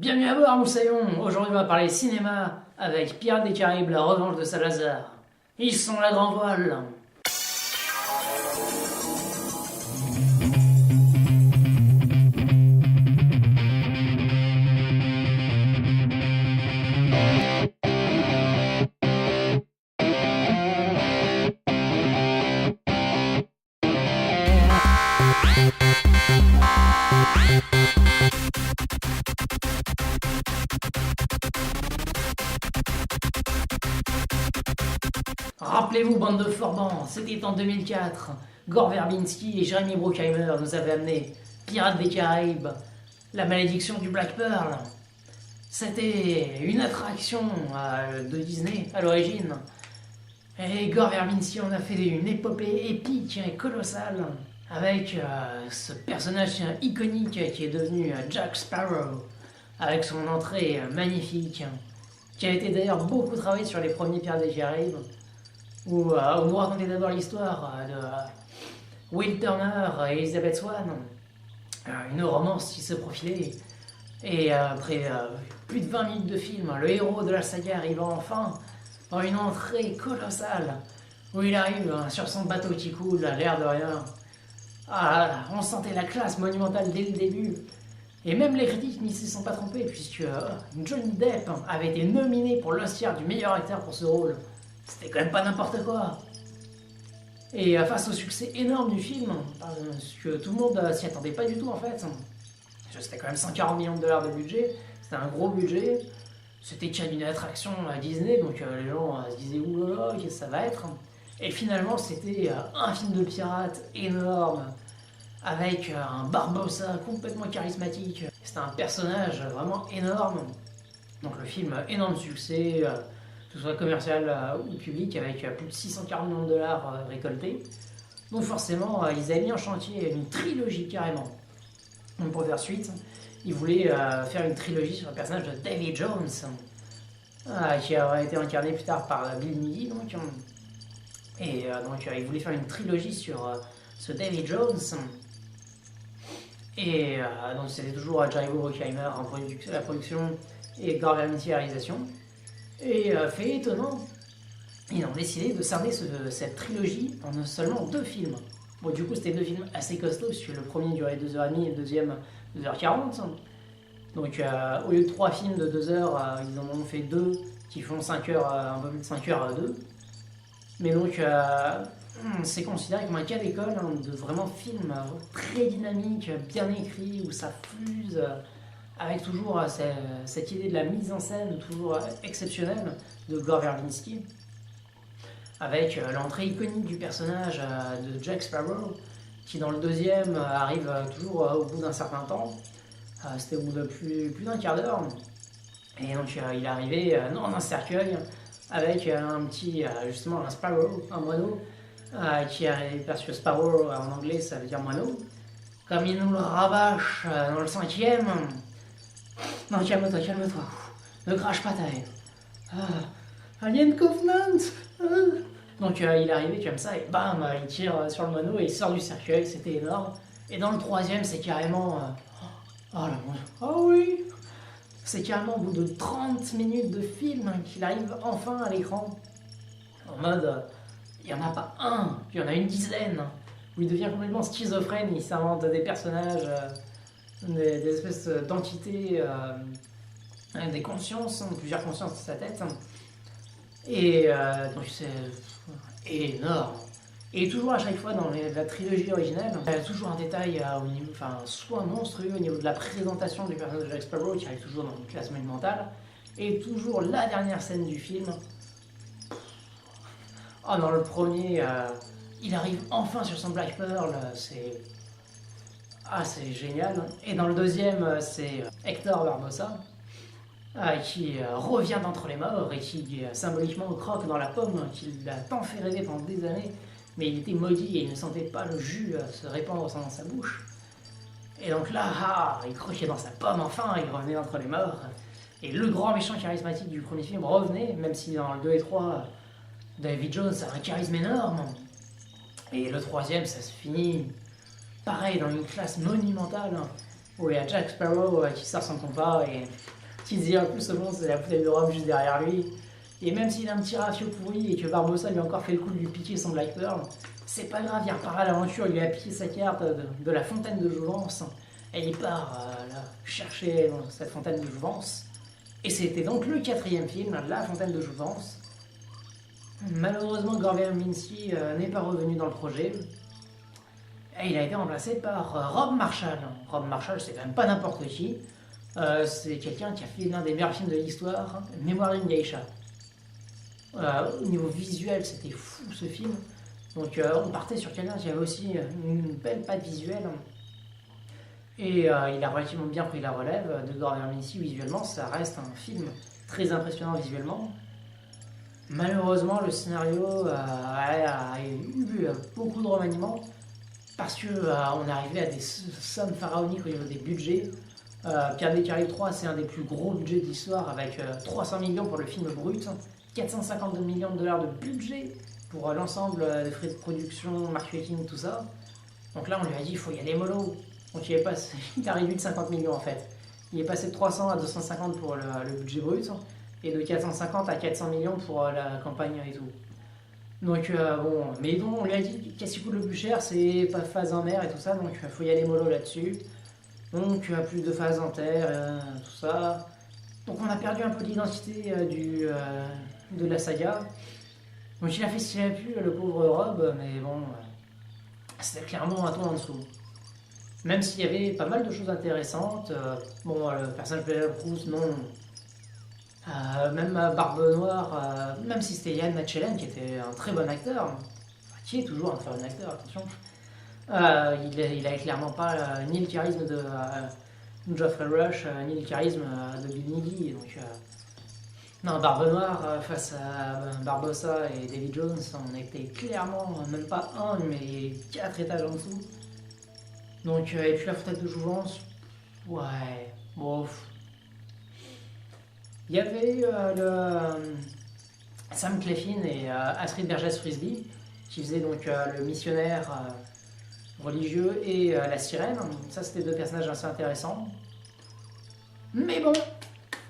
Bienvenue à bord, Moussaillon. Aujourd'hui, on va parler cinéma avec Pirates des Caraïbes, la revanche de Salazar. Ils sont la grand voile. Rappelez-vous, bande de forbans, c'était en 2004. Gore Verbinski et Jeremy Bruckheimer nous avaient amené Pirates des Caraïbes, la malédiction du Black Pearl. C'était une attraction de Disney à l'origine. Et Gore Verbinski en a fait une épopée épique et colossale avec ce personnage iconique qui est devenu Jack Sparrow, avec son entrée magnifique, qui a été d'ailleurs beaucoup travaillé sur les premiers Pirates des Caraïbes, où on nous racontait d'abord l'histoire de Will Turner et Elizabeth Swann, une romance qui se profilait. Et après plus de 20 minutes de film, le héros de la saga arrive enfin dans une entrée colossale, où il arrive sur son bateau qui coule, à l'air de rien. Ah là là, on sentait la classe monumentale dès le début. Et même les critiques n'y se sont pas trompés, puisque Johnny Depp avait été nominé pour l'Oscar du meilleur acteur pour ce rôle. C'était quand même pas n'importe quoi. Et face au succès énorme du film, parce que tout le monde s'y attendait pas du tout en fait, c'était quand même 140 millions de dollars de budget, c'était un gros budget, c'était déjà une attraction à Disney, donc les gens se disaient oulala, qu'est-ce que ça va être. Et finalement, c'était un film de pirates énorme, avec un Barbossa complètement charismatique. C'était un personnage vraiment énorme. Donc le film, énorme succès, que ce soit commercial ou public, avec plus de 640 millions de dollars récoltés. Donc forcément, ils avaient mis en chantier une trilogie carrément. Donc pour faire suite, ils voulaient faire une trilogie sur le personnage de Davy Jones, qui aurait été incarné plus tard par Bill Nighy. Donc, ils voulaient faire une trilogie sur ce Davy Jones. Et donc c'était toujours Jeremy Bruckheimer en la production et Gore Verbinski à la réalisation. Et fait étonnant, ils ont décidé de scinder cette trilogie en seulement 2 films. Bon, du coup, c'était 2 films assez costauds, puisque le premier durait 2h30 et le deuxième 2h40. Donc, au lieu de 3 films de 2h, ils en ont fait 2 qui font 5 heures, un peu plus de 5 heures à 2. Mais donc, c'est considéré comme un cas d'école de vraiment film très dynamique, bien écrit, où ça fuse, avec toujours cette idée de la mise en scène toujours exceptionnelle de Gore Verbinski, avec l'entrée iconique du personnage de Jack Sparrow, qui dans le deuxième arrive toujours au bout d'un certain temps. C'était au bout de plus d'un quart d'heure. Et donc il est arrivé dans un cercueil avec un petit, justement un Sparrow, un moineau, qui arrive, parce que Sparrow en anglais ça veut dire moineau. Comme il nous le rabâche dans le 5e. Non, calme-toi, calme-toi. Ne crache pas ta haine. Alien Covenant. Donc il est arrivé comme ça et bam, il tire sur le moineau et il sort du cercueil, c'était énorme. Et dans le 3e, c'est carrément... oh là, oh oui. C'est carrément au bout de 30 minutes de film qu'il arrive enfin à l'écran. En mode, il n'y en a pas un, il y en a une dizaine. Où il devient complètement schizophrène, il s'invente des personnages, des espèces d'entités, des consciences, plusieurs consciences dans sa tête. Et donc c'est énorme. Et toujours à chaque fois dans la trilogie originale, il y a toujours un détail au niveau, soit monstrueux au niveau de la présentation du personnage de Jack Sparrow qui arrive toujours dans une classe monumentale, et toujours la dernière scène du film. Oh, dans le premier, il arrive enfin sur son Black Pearl, c'est génial. Et dans le deuxième, c'est Hector Barbossa qui revient d'entre les morts et qui symboliquement croque dans la pomme qu'il a tant fait rêver pendant des années, mais il était maudit et il ne sentait pas le jus se répandre dans sa bouche. Et donc là, il croquait dans sa pomme enfin, il revenait d'entre les morts. Et le grand méchant charismatique du premier film revenait, même si dans le 2 et 3, Davy Jones a un charisme énorme. Et le 3e, ça se finit pareil, dans une classe monumentale, où il y a Jack Sparrow qui sort son compas et qui se dit en plus bon, c'est la bouteille de rhum juste derrière lui. Et même s'il a un petit ratio pourri et que Barbossa lui a encore fait le coup de lui piquer son Black Pearl, c'est pas grave, il repart à l'aventure, il lui a piqué sa carte de la fontaine de jouvence. Et il part là, chercher cette fontaine de jouvence. Et c'était donc le 4e film, La fontaine de jouvence. Malheureusement, Gore Verbinski n'est pas revenu dans le projet. Et il a été remplacé par Rob Marshall. Rob Marshall, c'est quand même pas n'importe qui. C'est quelqu'un qui a fait l'un des meilleurs films de l'histoire, Mémoire d'une geisha. Au niveau visuel, c'était fou ce film. Donc on partait sur quelqu'un qui avait aussi une belle patte visuelle. Et il a relativement bien pris la relève de Gore Verbinski visuellement. Ça reste un film très impressionnant visuellement. Malheureusement, le scénario a eu beaucoup de remaniements parce qu'on est arrivé à des sommes pharaoniques au niveau des budgets. Pirates des Caraïbes 3, c'est un des plus gros budgets de l'histoire avec 300 millions pour le film brut, 452 millions de dollars de budget pour l'ensemble des frais de production, marketing, tout ça. Donc là, on lui a dit il faut y aller mollo. Donc il a réduit de 50 millions en fait. Il est passé de 300 à 250 pour le budget brut et de 450 à 400 millions pour la campagne et tout. Donc bon, mais donc on lui a dit qu'est-ce qui coûte le plus cher, c'est pas phase en mer et tout ça, donc il faut y aller mollo là-dessus. Donc plus de phases en terre, tout ça. Donc on a perdu un peu l'identité de la saga. Donc il a fait ce qu'il a pu, le pauvre Rob, mais bon, c'était clairement un ton en dessous. Même s'il y avait pas mal de choses intéressantes, bon, le personnage de Bruce, non. Même Barbe Noire, même si c'était Ian McKellen qui était un très bon acteur, qui est toujours un très bon acteur, attention, il avait clairement pas ni le charisme de Geoffrey Rush, ni le charisme de Bill Nighy. Donc, non, Barbe Noire face à Barbossa et David Jones, on était clairement même pas un, mais 4 étages en dessous. Donc, et puis la fontaine de jouvence, ouais, bof. Il y avait Sam Claflin et Astrid Burgess-Frisby qui faisaient donc le missionnaire religieux et la sirène. Ça, c'était 2 personnages assez intéressants. Mais bon,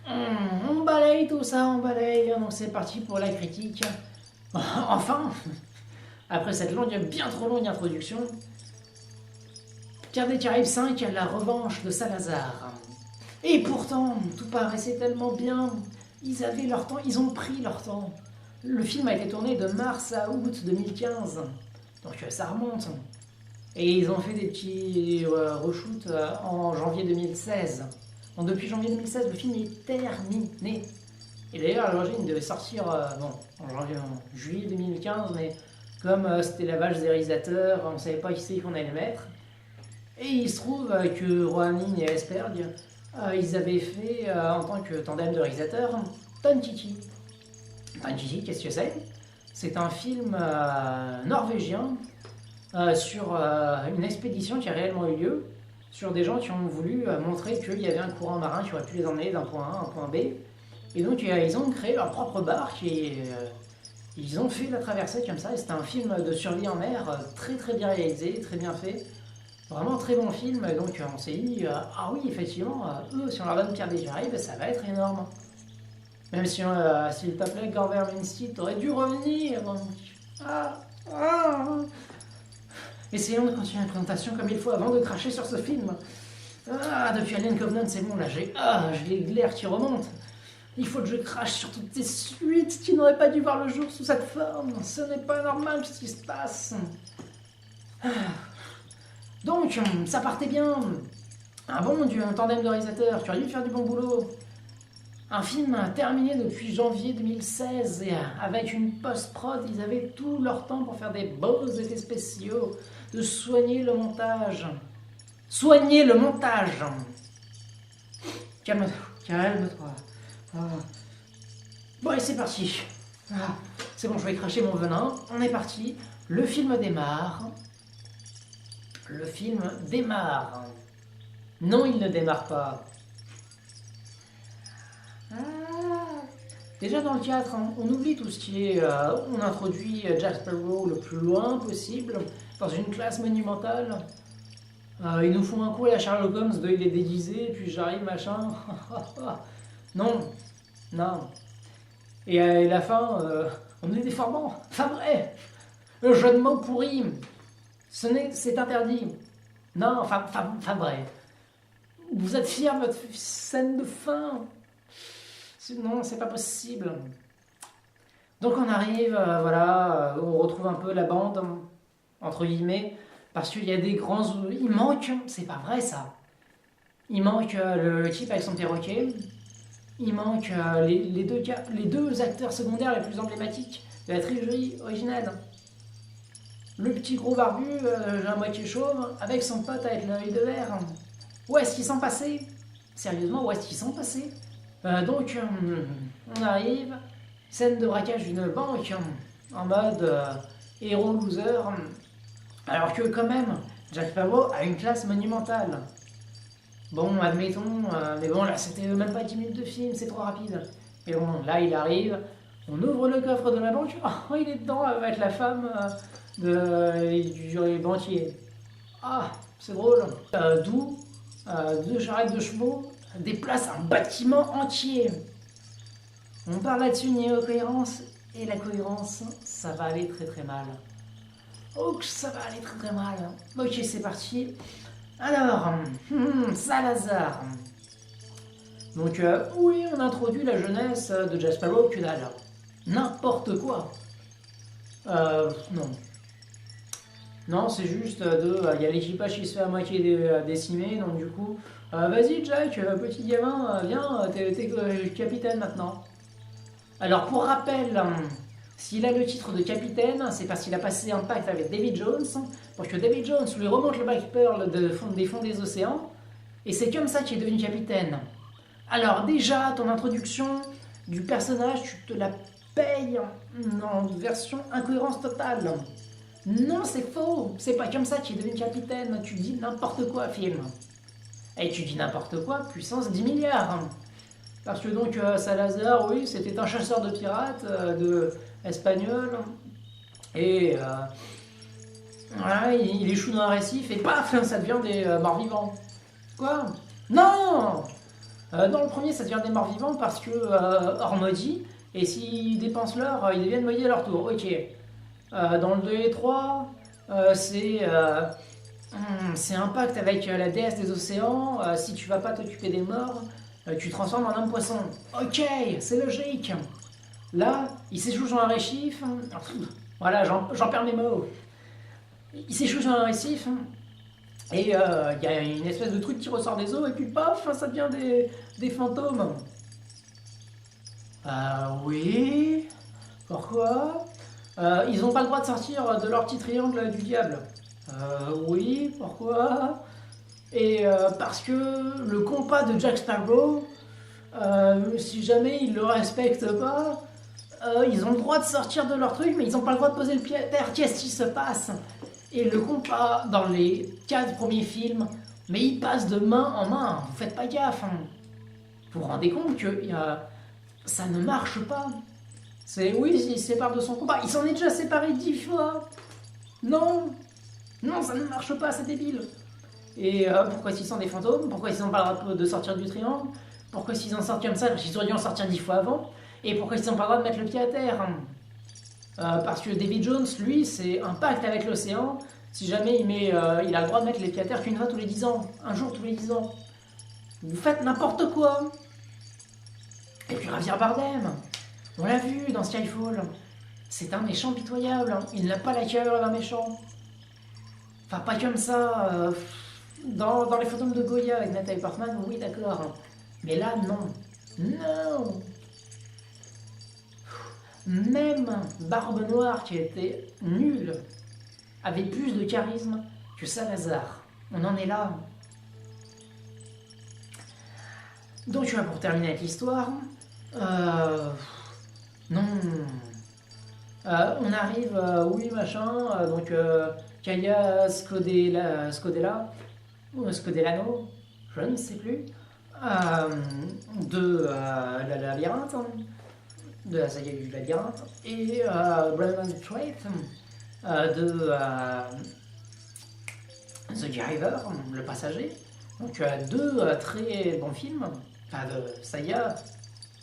on balaye tout ça, on balaye. Donc c'est parti pour la critique. Enfin, après cette bien trop longue introduction, Pirates des Caraïbes 5, la revanche de Salazar. Et pourtant, tout paraissait tellement bien. Ils avaient leur temps, ils ont pris leur temps. Le film a été tourné de mars à août 2015. Donc ça remonte. Et ils ont fait des petits reshoots en janvier 2016. Donc depuis janvier 2016, le film est terminé. Et d'ailleurs, à l'origine, il devait sortir en juillet 2015, mais comme c'était la vache des réalisateurs, on ne savait pas qui c'est qu'on allait mettre. Et il se trouve que Rohanin et Esberg, ils avaient fait, en tant que tandem de réalisateurs, Ton-Tiki. Ton-Tiki, qu'est-ce que c'est? C'est un film norvégien sur une expédition qui a réellement eu lieu, sur des gens qui ont voulu montrer qu'il y avait un courant marin qui aurait pu les emmener d'un point A à un point B. Et donc ils ont créé leur propre barque et ils ont fait la traversée comme ça. Et c'était un film de survie en mer très très bien réalisé, très bien fait. Vraiment très bon film, donc on s'est dit, ah oui, effectivement, eux, si on leur donne Pirates des Caraïbes, ça va être énorme. Même si, s'il te plaît, Gore Verbinski, t'aurais dû revenir. Essayons de continuer la présentation comme il faut avant de cracher sur ce film. Depuis Alien Covenant, c'est bon, là, j'ai les glaires qui remontent. Il faut que je crache sur toutes ces suites qui n'auraient pas dû voir le jour sous cette forme. Ce n'est pas normal ce qui se passe. Donc, ça partait bien. Un tandem de réalisateurs, tu aurais dû faire du bon boulot. Un film terminé depuis janvier 2016 et avec une post-prod, ils avaient tout leur temps pour faire des beaux effets spéciaux, de soigner le montage. Soigner le montage. Calme-toi. Bon, allez, c'est parti. C'est bon, je vais cracher mon venin. On est parti. Le film démarre. Le film démarre. Non, il ne démarre pas. Déjà dans le théâtre, on oublie tout ce qui est... on introduit Jack Sparrow le plus loin possible, dans une classe monumentale. Ils nous font un coup à la Sherlock Holmes, de il est déguisé, puis j'arrive, machin. Non, non. Et à la fin, on est déformant. Enfin vrai, le jeu de mots pourri. C'est interdit. Non, enfin vrai. Vous êtes fiers de votre scène de fin. Non, c'est pas possible. Donc on arrive, voilà, on retrouve un peu la bande, entre guillemets, parce qu'il y a des grands... Il manque, c'est pas vrai ça. Il manque le type avec son perroquet. Il manque les deux acteurs secondaires les plus emblématiques de la trilogie originale. Le petit gros barbu, à moitié chauve, avec son pote avec l'œil de verre. Où est-ce qu'ils sont passés? Sérieusement, où est-ce qu'ils sont passés? Donc, on arrive, scène de braquage d'une banque, en mode héros loser, alors que quand même, Jack Sparrow a une classe monumentale. Bon, admettons, mais bon, là, c'était même pas 10 minutes de film, c'est trop rapide. Mais bon, là, il arrive, on ouvre le coffre de la banque, oh, il est dedans avec la femme du banquier. Ah, c'est drôle. D'où deux charrettes de chevaux déplacent un bâtiment entier. On parle là-dessus de néo-cohérence, et la cohérence, ça va aller très très mal. Oh, ça va aller très très mal. Ok, c'est parti. Alors, Salazar. Donc, oui, on introduit la jeunesse de Jack Sparrow, que dalle. N'importe quoi. Non. Non, c'est juste il y a l'équipage qui se fait à moitié décimer, donc du coup, vas-y Jack, petit gamin, viens, t'es capitaine maintenant. Alors pour rappel, s'il a le titre de capitaine, c'est parce qu'il a passé un pacte avec David Jones, pour que David Jones lui remonte le Black Pearl des fonds des océans, et c'est comme ça qu'il est devenu capitaine. Alors déjà, ton introduction du personnage, tu te la payes en version incohérence totale. Non, c'est faux. C'est pas comme ça qu'il est devenu capitaine. Tu dis n'importe quoi, film. Et tu dis n'importe quoi, puissance 10 milliards. Parce que donc, Salazar, oui, c'était un chasseur de pirates, espagnol. Et voilà, il échoue dans un récif et paf, ça devient des morts-vivants. Quoi? Non. Dans le premier, ça devient des morts-vivants parce que hors maudit. Et s'ils dépensent l'or, ils deviennent maudits à leur tour. Ok. Dans le 2 et 3, c'est un pacte avec la déesse des océans. Si tu vas pas t'occuper des morts, tu te transformes en homme poisson. Ok, c'est logique. Là, il s'échoue dans un récif. Voilà, j'en perds mes mots. Il s'échoue dans un récif. Et il y a une espèce de truc qui ressort des eaux. Et puis paf, ça devient des fantômes. Oui. Pourquoi? Ils n'ont pas le droit de sortir de leur petit triangle du diable. Oui, pourquoi? Et parce que le compas de Jack Sparrow, si jamais ils le respectent pas, ils ont le droit de sortir de leur truc, mais ils n'ont pas le droit de poser le pied à terre. qu'est-ce qui se passe? Et le compas, dans les 4 premiers films, mais il passe de main en main, vous faites pas gaffe. Hein. Vous vous rendez compte que ça ne marche pas. C'est oui, il se sépare de son compas. Il s'en est déjà séparé 10 fois. Non, non, ça ne marche pas, c'est débile. Et pourquoi s'ils sont des fantômes? Pourquoi ils n'ont pas le droit de sortir du triangle? Pourquoi s'ils en sortent comme ça? Parce qu'ils auraient dû en sortir 10 fois avant. Et pourquoi ils n'ont pas le droit de mettre le pied à terre? Parce que David Jones, lui, c'est un pacte avec l'océan. Si jamais il a le droit de mettre les pieds à terre qu'une fois tous les 10 ans. Un jour tous les 10 ans. Vous faites n'importe quoi. Et puis Javier Bardem, on l'a vu dans Skyfall. C'est un méchant pitoyable. Il n'a pas la carrure d'un méchant. Enfin, pas comme ça. Dans les fantômes de Goya avec Nathalie Portman, oui, d'accord. Mais là, non. Non. Même Barbe Noire, qui était nulle, avait plus de charisme que Salazar. On en est là. Donc, pour terminer avec l'histoire, non. On arrive, oui, machin, donc Kaya Scodellano, je ne sais plus, de la labyrinthe, de la saga du labyrinthe, et Brandon Strait The Giver, le passager. Donc deux très bons films, enfin de saga.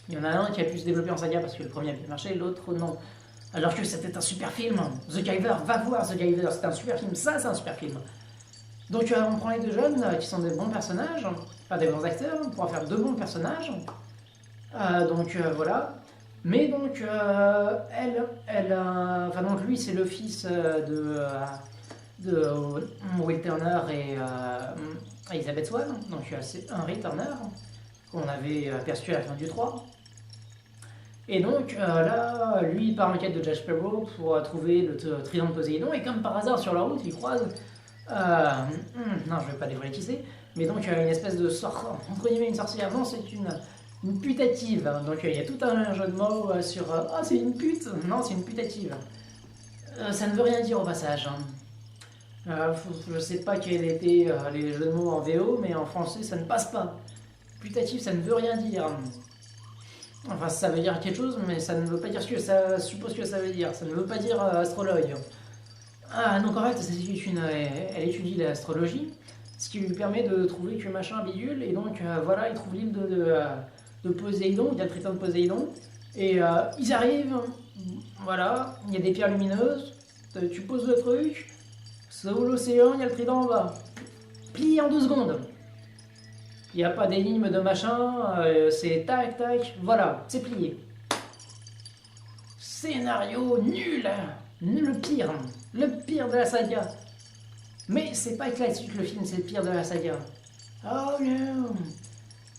Il y en a un qui a pu se développer en saga parce que le premier a bien marché, l'autre non. Alors que c'était un super film. The Giver, va voir The Giver, c'est un super film, ça c'est un super film. Donc on prend les deux jeunes qui sont des bons personnages, enfin des bons acteurs, on pourra faire deux bons personnages. Voilà. Mais donc enfin donc lui c'est le fils de Will Turner et Elizabeth Swann, donc c'est Henry Turner qu'on avait aperçu à la fin du 3. Et donc là, lui il part en quête de Jack Sparrow pour trouver le trident de Poséidon, et comme par hasard sur la route il croise non, je vais pas dévoiler qui c'est, mais donc une espèce de entre guillemets une sorcière, non, c'est une putative. Donc il y a tout un jeu de mots sur ah, c'est une pute, non, c'est une putative. Ça ne veut rien dire au passage. Je sais pas quels étaient les jeux de mots en VO, mais en français ça ne passe pas. Putative, ça ne veut rien dire. Enfin, ça veut dire quelque chose, mais ça ne veut pas dire ce que ça suppose que ça veut dire. Ça ne veut pas dire astrologue. Ah, donc en fait, elle étudie l'astrologie, ce qui lui permet de trouver que machin bidule, et donc voilà, il trouve l'île de Poséidon, il y a le trident de Poséidon, et ils arrivent, voilà, il y a des pierres lumineuses, tu poses le truc, sous l'océan, il y a le trident en bas, plié en 2 secondes. Il n'y a pas d'énigme de machin, c'est tac tac, voilà, c'est plié. Scénario nul, le pire de la saga. Mais c'est pas que là-dessus que le film c'est le pire de la saga. Oh non.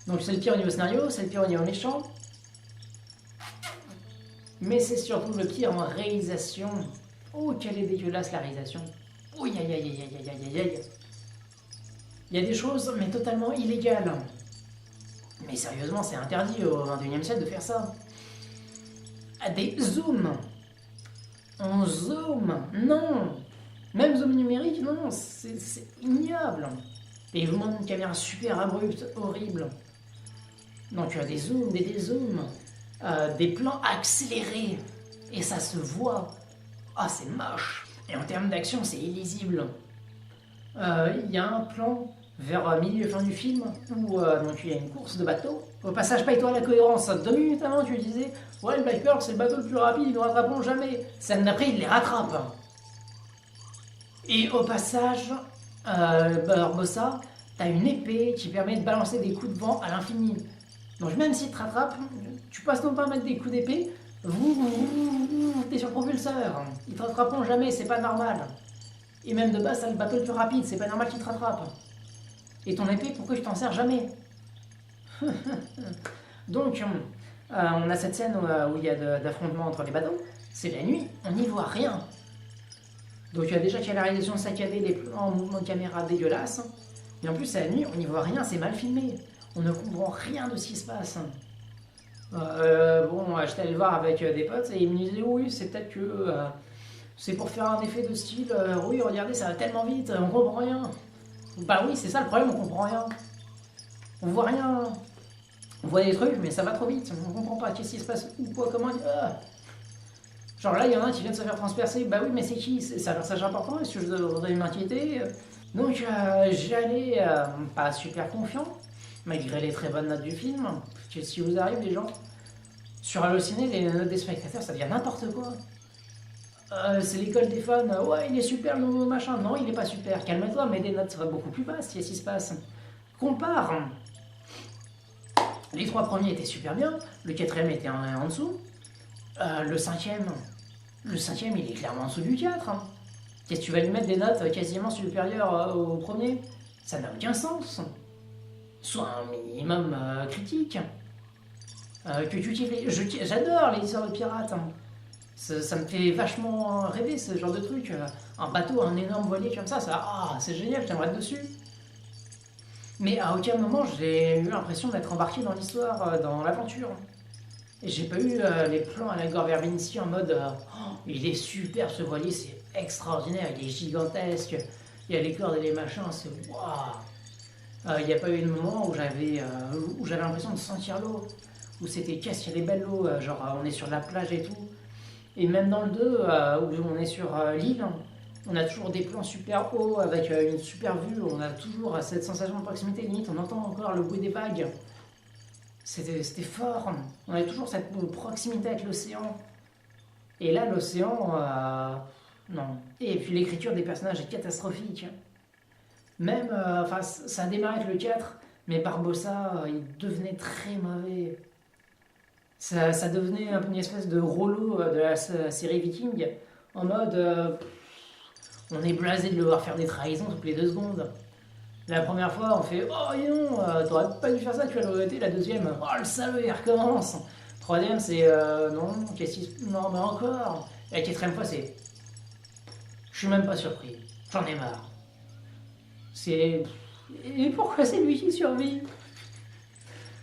Donc c'est le pire au niveau scénario, c'est le pire au niveau méchant. Mais c'est surtout le pire en réalisation. Oh, quelle est dégueulasse la réalisation. Oh, aïe aïe aïe aïe aïe aïe aïe. Il y a des choses, mais totalement illégales. Mais sérieusement, c'est interdit au XXIe siècle de faire ça. Des zooms. On zoom. Non. Même zoom numérique, non. C'est ignoble. Et vous montrez une caméra super abrupte, horrible. Donc des zooms, des dézooms. Des plans accélérés. Et ça se voit. Ah, c'est moche. Et en termes d'action, c'est illisible. Il y a un plan vers milieu fin du film où donc il y a une course de bateau. Au passage, paye-toi la cohérence. 2 minutes avant, tu disais ouais, le Black Pearl c'est le bateau le plus rapide, ils ne rattraperont jamais. Scène d'après, il les rattrape. Et au passage, Barbossa, t'as une épée qui permet de balancer des coups de vent à l'infini. Donc même s'ils te rattrapent, tu passes ton temps à mettre des coups d'épée, t'es sur le propulseur. Ils te rattraperont jamais, c'est pas normal. Et même de base, t'as le bateau le plus rapide, c'est pas normal qu'il te rattrape. Et ton épée, pourquoi je t'en sers jamais? Donc, on a cette scène où il y a d'affrontement entre les bateaux. C'est la nuit, on n'y voit rien. Donc déjà qu'il y a la réalisation saccadée, les plans en mouvement de caméra dégueulasses. Et en plus, c'est la nuit, on n'y voit rien, c'est mal filmé. On ne comprend rien de ce qui se passe. J'étais allé le voir avec des potes et ils me disaient oui, c'est peut-être que c'est pour faire un effet de style. Oui, regardez, ça va tellement vite, on comprend rien. Bah oui, c'est ça le problème, on comprend rien. On voit rien. On voit des trucs, mais ça va trop vite. On comprend pas qu'est-ce qui se passe, où, quoi, comment. Genre là, il y en a un qui vient de se faire transpercer. Bah oui, mais c'est qui? C'est un personnage important, est-ce que je devrais m'inquiéter? Donc j'y allais pas super confiant, malgré les très bonnes notes du film. Parce que si vous arrivez, les gens, sur Allociné, les notes des spectateurs, ça devient n'importe quoi. C'est l'école des fans, ouais, il est super le nouveau machin. Non, il est pas super. Calme-toi, mais des notes beaucoup plus basses, qu'est-ce qui se passe? Compare. Les 3 premiers étaient super bien, le 4ème était en dessous. Le 5ème, il est clairement en dessous du 4. Hein. Qu'est-ce que tu vas lui mettre des notes quasiment supérieures au premier? Ça n'a aucun sens. Soit un minimum critique. Que tu kiffes. J'adore les histoires de pirates. Hein. Ça me fait vachement rêver ce genre de truc. Un bateau, un énorme voilier comme ça, c'est génial, j'aimerais être dessus. Mais à aucun moment j'ai eu l'impression d'être embarqué dans l'histoire, dans l'aventure. Et j'ai pas eu les plans à la Gore Verbinski en mode il est super ce voilier, c'est extraordinaire, il est gigantesque, il y a les cordes et les machins, c'est waouh. Il n'y a pas eu de moment où j'avais l'impression de sentir l'eau, où c'était qu'est-ce qu'il y a des belles l'eau, genre on est sur la plage et tout. Et même dans le 2, où on est sur l'île, On a toujours des plans super hauts avec une super vue. On a toujours cette sensation de proximité. Limite, on entend encore le bruit des vagues. C'était fort. On a toujours cette proximité avec l'océan. Et là, l'océan, non. Et puis l'écriture des personnages est catastrophique. Même, enfin, ça a démarré avec le 4, mais Barbossa, il devenait très mauvais. Ça devenait une espèce de Rollo de la série Viking, en mode, on est blasé de le voir faire des trahisons toutes les 2 secondes. La première fois, on fait oh non, t'aurais pas dû faire ça, tu vas le regretter. La deuxième, oh le salaud, il recommence. Troisième, c'est non, qu'est-ce qui se. Non, mais encore. Et la quatrième fois, c'est je suis même pas surpris, j'en ai marre. C'est. Et pourquoi c'est lui qui survit?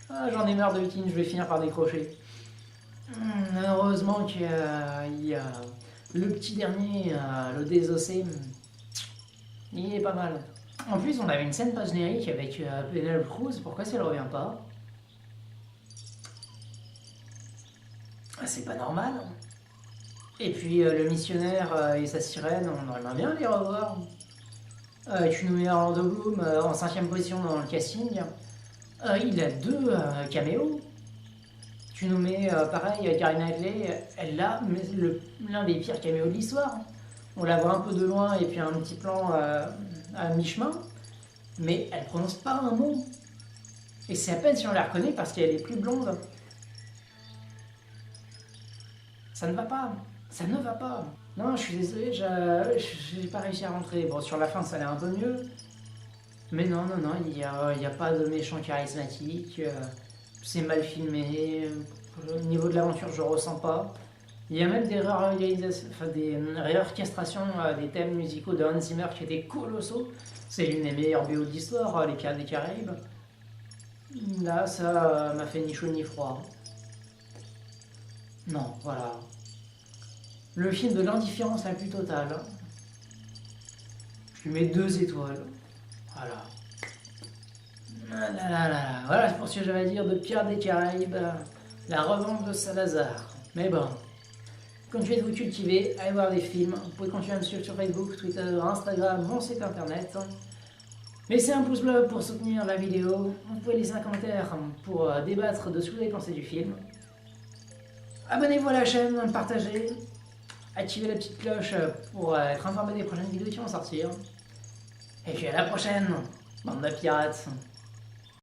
Ah, j'en ai marre de Viking, je vais finir par décrocher. Heureusement qu'il y a le petit dernier, le désossé. Il est pas mal. En plus, on avait une scène post-générique avec Penelope Cruz. Pourquoi ça ne revient pas? C'est pas normal. Et puis le missionnaire et sa sirène, on aimerait bien les revoir. Tu nous mets Orlando Bloom en 5ème position dans le casting. Il a 2 caméos. Tu nous mets pareil, Keira Knightley, elle a l'un des pires caméos de l'histoire. On la voit un peu de loin et puis un petit plan à mi-chemin, mais elle prononce pas un mot. Et c'est à peine si on la reconnaît parce qu'elle est plus blonde. Ça ne va pas. Ça ne va pas. Non, je suis désolé, j'ai pas réussi à rentrer. Bon, sur la fin, ça allait un peu mieux. Mais non, il n'y a pas de méchant charismatique. C'est mal filmé. Au niveau de l'aventure, je ressens pas. Il y a même des réorchestrations des thèmes musicaux de Hans Zimmer qui étaient colossaux. C'est l'une des meilleures BO de l'histoire, les Pirates des Caraïbes. Là, ça m'a fait ni chaud ni froid. Non, voilà. Le film de l'indifférence la plus totale. Je lui mets 2 étoiles. Voilà. Voilà pour ce que j'avais à dire de Pirates des Caraïbes, la revanche de Salazar. Mais bon, continuez de vous cultiver, allez voir des films. Vous pouvez continuer à me suivre sur Facebook, Twitter, Instagram, mon site internet. Laissez un pouce bleu pour soutenir la vidéo. Vous pouvez laisser un commentaire pour débattre de ce que vous avez pensé du film. Abonnez-vous à la chaîne, partagez, activez la petite cloche pour être informé des prochaines vidéos qui vont sortir. Et puis à la prochaine, bande de pirates.